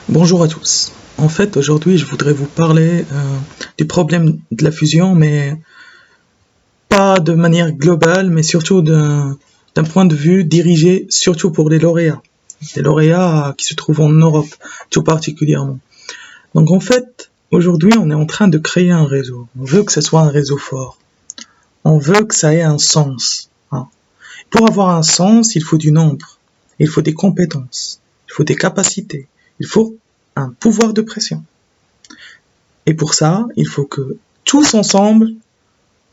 Bonjour à tous. En fait, aujourd'hui, je voudrais vous parler du problème de la fusion, mais pas de manière globale, mais surtout d'un point de vue dirigé surtout pour les lauréats qui se trouvent en Europe, tout particulièrement. Donc en fait, aujourd'hui, on est en train de créer un réseau. On veut que ce soit un réseau fort. On veut que ça ait un sens, hein. Pour avoir un sens, il faut du nombre, il faut des compétences, il faut des capacités, il faut un pouvoir de pression. Et pour ça, il faut que tous ensemble,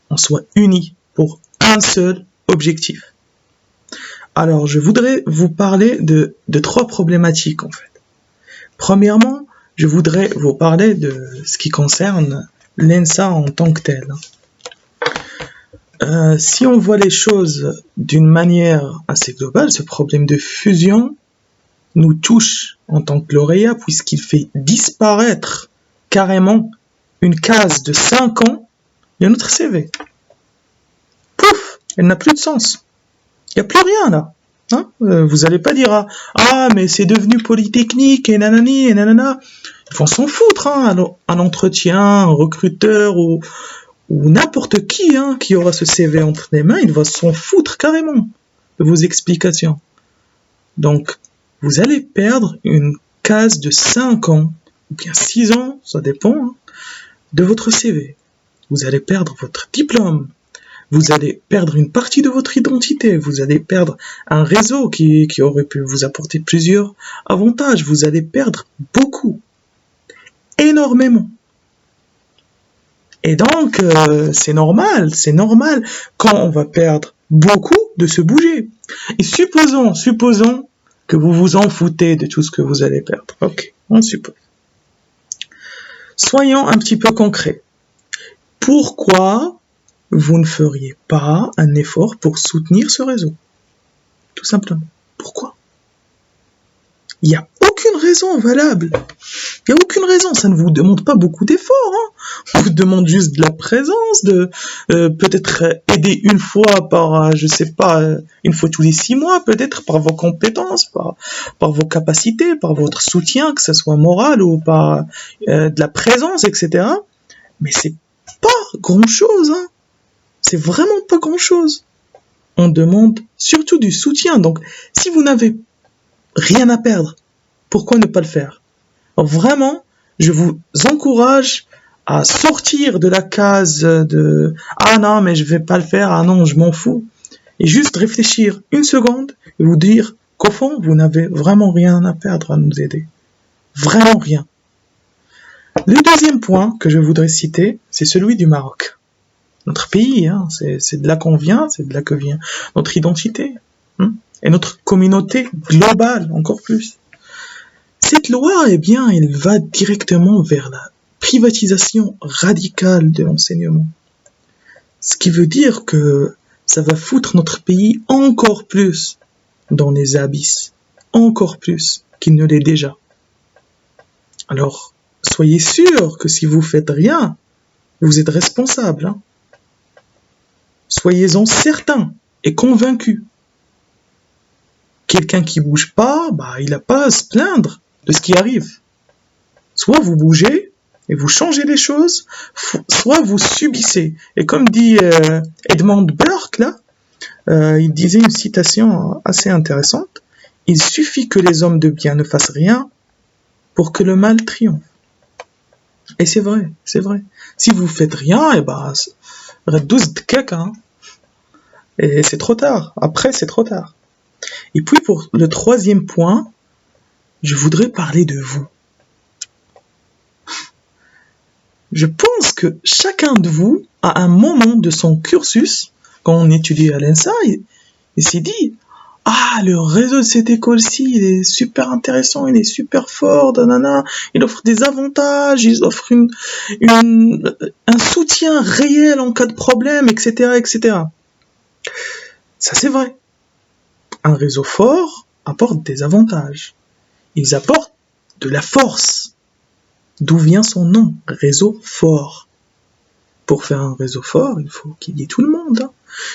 on soit unis pour un seul objectif. Alors, je voudrais vous parler de trois problématiques en fait. Premièrement, je voudrais vous parler de ce qui concerne l'ENSA en tant que tel. Si on voit les choses d'une manière assez globale, ce problème de fusion nous touche en tant que lauréat puisqu'il fait disparaître carrément une case de 5 ans de notre CV. Pouf, elle n'a plus de sens. Il n'y a plus rien là. Hein, vous n'allez pas dire ah mais c'est devenu polytechnique et nanani et nanana. Ils vont s'en foutre, hein, un entretien, un recruteur ou n'importe qui aura ce CV entre les mains, il va s'en foutre carrément de vos explications. Donc, vous allez perdre une case de 5 ans, ou bien 6 ans, ça dépend, hein, de votre CV. Vous allez perdre votre diplôme, vous allez perdre une partie de votre identité, vous allez perdre un réseau qui aurait pu vous apporter plusieurs avantages, vous allez perdre beaucoup, énormément. Et donc, c'est normal quand on va perdre beaucoup de se bouger. Et supposons que vous vous en foutez de tout ce que vous allez perdre. Ok, on suppose. Soyons un petit peu concrets. Pourquoi vous ne feriez pas un effort pour soutenir ce réseau? Tout simplement. Pourquoi? Il n'y a aucune raison valable. Il n'y a aucune raison. Ça ne vous demande pas beaucoup d'efforts, hein. On vous demande juste de la présence, de peut-être aider une fois par, je sais pas, une fois tous les 6 mois, peut-être par vos compétences, par vos capacités, par votre soutien, que ce soit moral ou par de la présence, etc. Mais c'est pas grand-chose, hein. C'est vraiment pas grand-chose. On demande surtout du soutien. Donc, si vous n'avez rien à perdre, pourquoi ne pas le faire? Alors, vraiment, je vous encourage à sortir de la case de ah non mais je vais pas le faire, ah non je m'en fous, et juste réfléchir une seconde et vous dire qu'au fond vous n'avez vraiment rien à perdre à nous aider, vraiment rien. Le deuxième point que je voudrais citer, c'est celui du Maroc. Notre pays, hein, c'est de là qu'on vient, c'est de là que vient notre identité, hein, et notre communauté globale encore plus. Cette loi, eh bien, elle va directement vers la privatisation radicale de l'enseignement. Ce qui veut dire que ça va foutre notre pays encore plus dans les abysses, encore plus qu'il ne l'est déjà. Alors, soyez sûr que si vous faites rien, vous êtes responsable, hein. Soyez-en certains et convaincus. Quelqu'un qui bouge pas, il n'a pas à se plaindre de ce qui arrive. Soit vous bougez et vous changez les choses, soit vous subissez. Et comme dit Edmund Burke, là, il disait une citation assez intéressante. Il suffit que les hommes de bien ne fassent rien pour que le mal triomphe. Et c'est vrai, c'est vrai. Si vous faites rien, redouze de caca, hein. Et c'est trop tard. Après, c'est trop tard. Et puis pour le troisième point, je voudrais parler de vous. Je pense que chacun de vous, à un moment de son cursus, quand on étudie à l'ENSA, il s'est dit « Ah, le réseau de cette école-ci, il est super intéressant, il est super fort, nanana, il offre des avantages, il offre un soutien réel en cas de problème, etc. etc. » Ça c'est vrai. Un réseau fort apporte des avantages. Ils apportent de la force. D'où vient son nom, réseau fort. Pour faire un réseau fort, il faut qu'il y ait tout le monde, hein.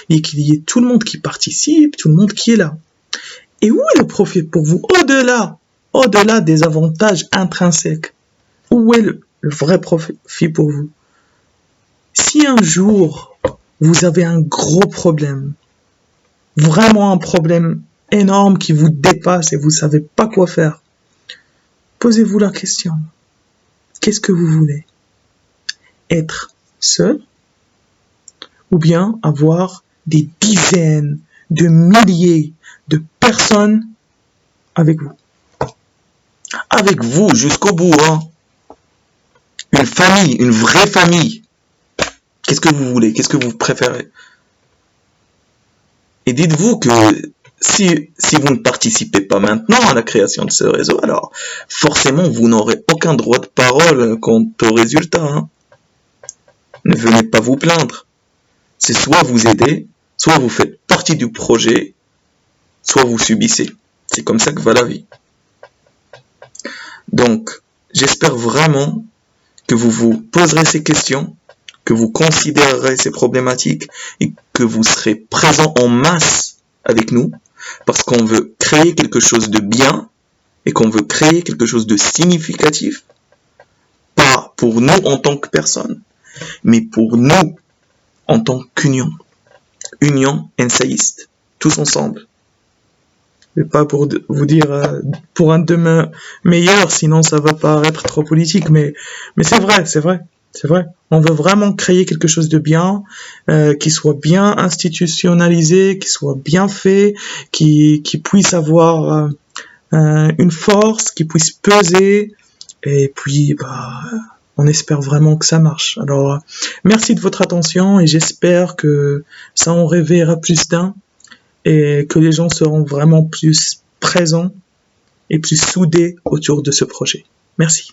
Et qu'il y ait tout le monde qui participe, tout le monde qui est là. Et où est le profit pour vous, au-delà au-delà des avantages intrinsèques. Où est le vrai profit pour vous? Si un jour, vous avez un gros problème, vraiment un problème énorme qui vous dépasse et vous ne savez pas quoi faire, posez-vous la question. Qu'est-ce que vous voulez? Être seul ou bien avoir des dizaines de milliers de personnes avec vous? Avec vous jusqu'au bout, hein. Une famille, une vraie famille. Qu'est-ce que vous voulez? Qu'est-ce que vous préférez? Et dites-vous que si vous ne participez pas maintenant à la création de ce réseau, alors forcément vous n'aurez aucun droit de parole quant au résultat, hein. Ne venez pas vous plaindre. C'est soit vous aidez, soit vous faites partie du projet, soit vous subissez. C'est comme ça que va la vie. Donc, j'espère vraiment que vous vous poserez ces questions, que vous considérerez ces problématiques et que vous serez présent en masse avec nous parce qu'on veut créer quelque chose de bien et qu'on veut créer quelque chose de significatif, pas pour nous en tant que personne, mais pour nous en tant qu'union. Union ensayiste, tous ensemble. Et pas pour vous dire pour un demain meilleur, sinon ça va paraître trop politique, mais c'est vrai, c'est vrai, c'est vrai. On veut vraiment créer quelque chose de bien, qui soit bien institutionnalisé, qui soit bien fait, qui puisse avoir une force, qui puisse peser, et puis bah, on espère vraiment que ça marche. Alors, merci de votre attention et j'espère que ça en réveillera plus d'un et que les gens seront vraiment plus présents et plus soudés autour de ce projet. Merci.